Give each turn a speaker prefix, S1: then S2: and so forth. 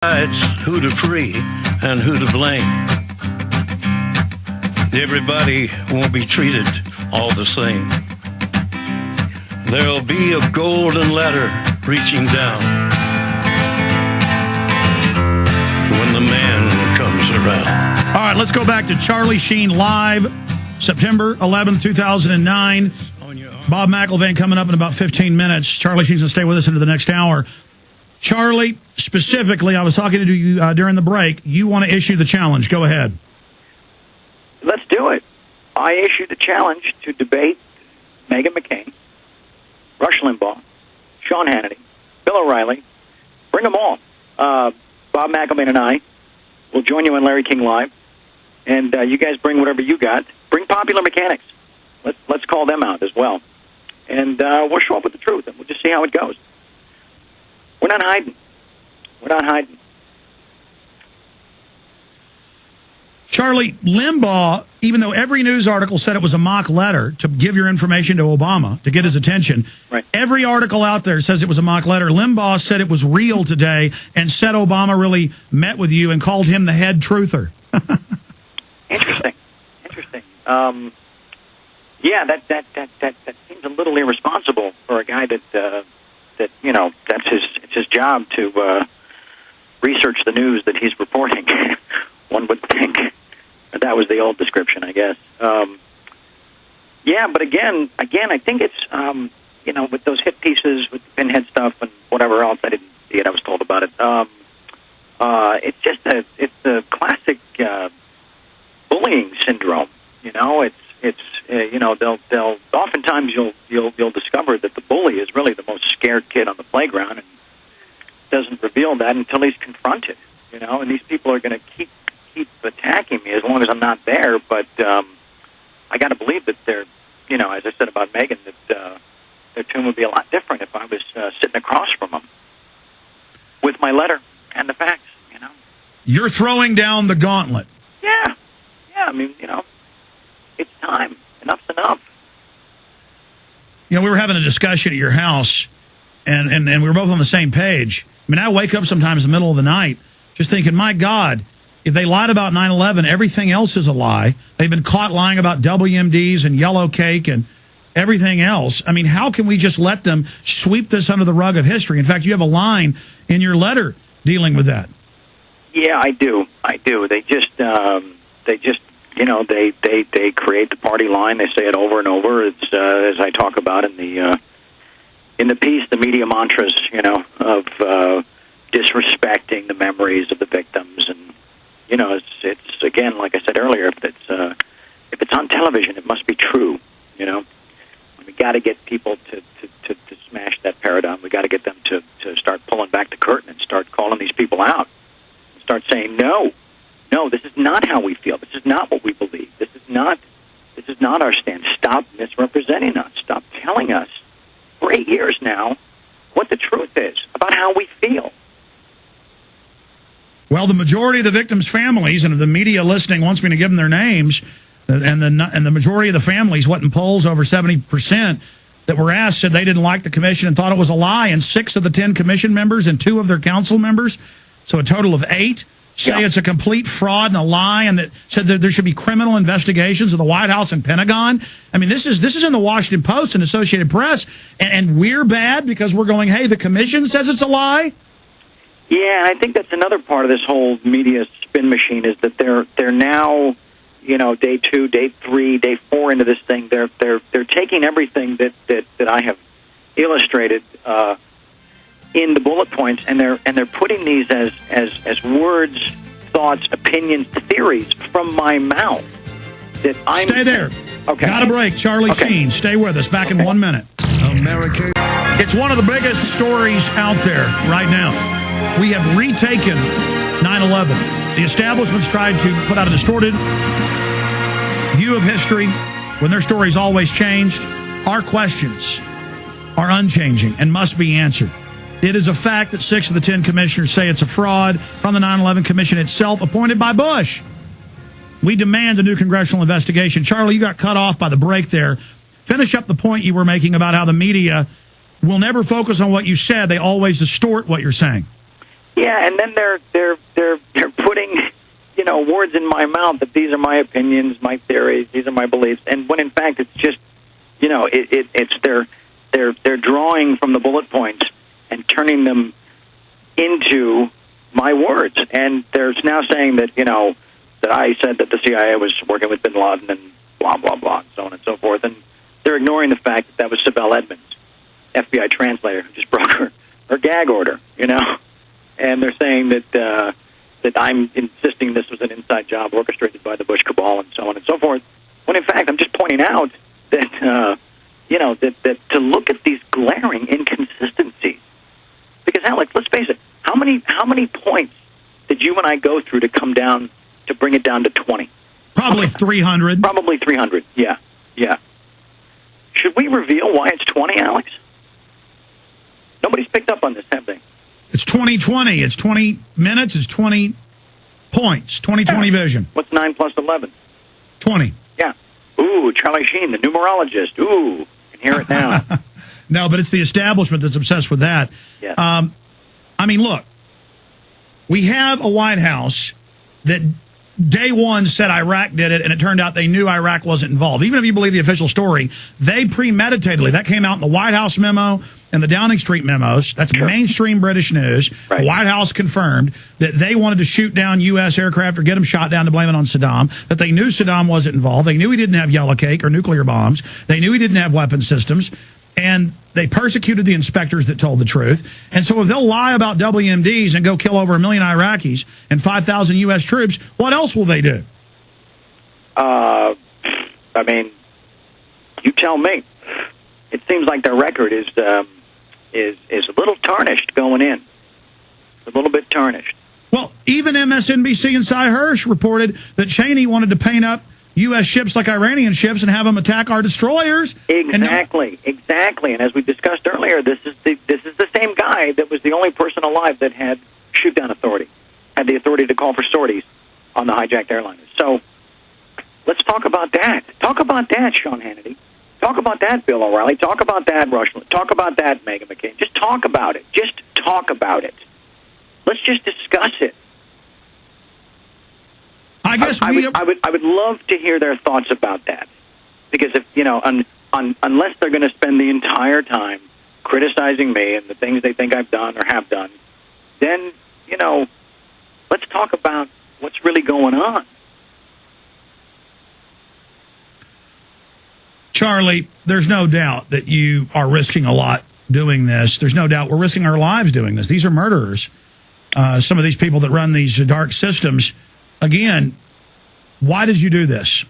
S1: Who to free and who to blame. Everybody won't be treated all the same. There'll be a golden ladder reaching down when the man comes around.
S2: All right, let's go back to Charlie Sheen live, September 11th, 2009. Bob McElvain coming up in about 15 minutes. Charlie Sheen's going to stay with us into the next hour. Charlie, specifically, I was talking to you during the break. You want to issue the challenge. Go ahead.
S3: Let's do it. I issued the challenge to debate Meghan McCain, Rush Limbaugh, Sean Hannity, Bill O'Reilly. Bring them all. Bob McElvain and I will join you on Larry King Live. And you guys bring whatever you got. Bring popular mechanics. Let's call them out as well. And we'll show up with the truth, and we'll just see how it goes. We're not hiding. We're not hiding.
S2: Charlie, Limbaugh, even though every news article said it was a mock letter to give your information to Obama, to get his attention,
S3: right.
S2: Every article out there says it was a mock letter. Limbaugh said it was real today and said Obama really met with you and called him the head truther.
S3: Interesting. Yeah, that seems a little irresponsible for a guy that it's his job to research the news that he's reporting. One would think that was the old description, I guess. Yeah, but again, I think it's with those hit pieces with the pinhead stuff and whatever else. I didn't see it. I was told about it. It's just a classic bullying syndrome. They'll oftentimes you'll discover that the bully is really the most scared kid on the playground and doesn't reveal that until he's confronted. And these people are going to keep attacking me as long as I'm not there. But I got to believe that they're, as I said about Meghan, that their tune would be a lot different if I was sitting across from them with my letter and the facts.
S2: You're throwing down the gauntlet.
S3: Yeah. I mean, it's time. Enough's enough.
S2: We were having a discussion at your house, and we were both on the same page. I mean, I wake up sometimes in the middle of the night just thinking, my God, if they lied about 9/11, everything else is a lie. They've been caught lying about WMDs and yellow cake and everything else. I mean, how can we just let them sweep this under the rug of history? In fact, you have a line in your letter dealing with that.
S3: Yeah, I do. They create the party line. They say it over and over. It's as I talk about in the piece, the media mantras, of disrespecting the memories of the victims, and it's again, like I said earlier, if it's on television, it must be true. We got to get people to smash that paradigm. We got to get them to start pulling back the curtain and start calling these people out, and start saying no, this is not how we feel. This is not what we believe. This is not our stand. Stop misrepresenting us. Stop telling us for 8 years now what the truth is about how we feel.
S2: Well, the majority of the victims' families, and if the media listening wants me to give them their names, and the majority of the families, what in polls, over 70% that were asked said they didn't like the commission and thought it was a lie, and 6 of the 10 commission members and 2 of their council members, so a total of 8, say it's a complete fraud and a lie, and that said that there should be criminal investigations of the White House and Pentagon. I mean, this is in the Washington Post and Associated Press, and we're bad because we're going, hey, the commission says it's a lie?
S3: Yeah, and I think that's another part of this whole media spin machine is that they're now, day 2, day 3, day 4 into this thing. They're taking everything that I have illustrated in the bullet points, and they're putting these as words, thoughts, opinions, theories from my mouth. That I'm
S2: Stay there.
S3: Okay.
S2: Got a break. Charlie Sheen. Stay with us. Back in 1 minute.
S1: America.
S2: It's one of the biggest stories out there right now. We have retaken 9/11. The establishment's tried to put out a distorted view of history when their story's always changed. Our questions are unchanging and must be answered. It is a fact that 6 of the 10 commissioners say it's a fraud from the 9/11 Commission itself, appointed by Bush. We demand a new congressional investigation. Charlie, you got cut off by the break there. Finish up the point you were making about how the media will never focus on what you said. They always distort what you're saying.
S3: Yeah, and then they're putting, words in my mouth that these are my opinions, my theories, these are my beliefs, and when in fact it's just, it's they're drawing from the bullet points and turning them into my words, and they're now saying that that I said that the CIA was working with Bin Laden and blah blah blah, and so on and so forth, and they're ignoring the fact that that was Sibel Edmonds, FBI translator, who just broke her gag order, and they're saying that that I'm insisting this was an inside job orchestrated by the Bush cabal and so on and so forth. When in fact I'm just pointing out that that to look at these glaring inconsistencies. Because Alex, let's face it, how many points did you and I go through to bring it down to 20?
S2: Probably 300.
S3: Probably 300. Yeah. Should we reveal why it's 20, Alex? Nobody's picked up on this, have they?
S2: It's 2020. It's 20 minutes. It's 20 points. 2020 vision.
S3: What's 9 plus 11?
S2: 20.
S3: Yeah. Ooh, Charlie Sheen, the numerologist. Ooh, can hear it now.
S2: No, but it's the establishment that's obsessed with that.
S3: Yes.
S2: I mean, look, we have a White House that day one said Iraq did it, and it turned out they knew Iraq wasn't involved. Even if you believe the official story, they premeditatedly, that came out in the White House memo and the Downing Street memos. That's mainstream British news.
S3: Right.
S2: The White House confirmed that they wanted to shoot down U.S. aircraft or get them shot down to blame it on Saddam, that they knew Saddam wasn't involved. They knew he didn't have yellow cake or nuclear bombs. They knew he didn't have weapon systems. And they persecuted the inspectors that told the truth. And so if they'll lie about WMDs and go kill over 1 million Iraqis and 5,000 U.S. troops, what else will they do?
S3: I mean, you tell me. It seems like their record is a little tarnished going in. A little bit tarnished.
S2: Well, even MSNBC and Cy Hirsch reported that Cheney wanted to paint up U.S. ships like Iranian ships and have them attack our destroyers.
S3: Exactly. And as we discussed earlier, this is the same guy that was the only person alive that had shoot-down authority, had the authority to call for sorties on the hijacked airliners. So let's talk about that. Talk about that, Sean Hannity. Talk about that, Bill O'Reilly. Talk about that, Rush. Talk about that, Meghan McCain. Just talk about it. Just talk about it. Let's just discuss it.
S2: I guess
S3: I would love to hear their thoughts about that, because if unless they're going to spend the entire time criticizing me and the things they think I've done or have done, then let's talk about what's really going on.
S2: Charlie, there's no doubt that you are risking a lot doing this. There's no doubt we're risking our lives doing this. These are murderers. Some of these people that run these dark systems. Again, why did you do this?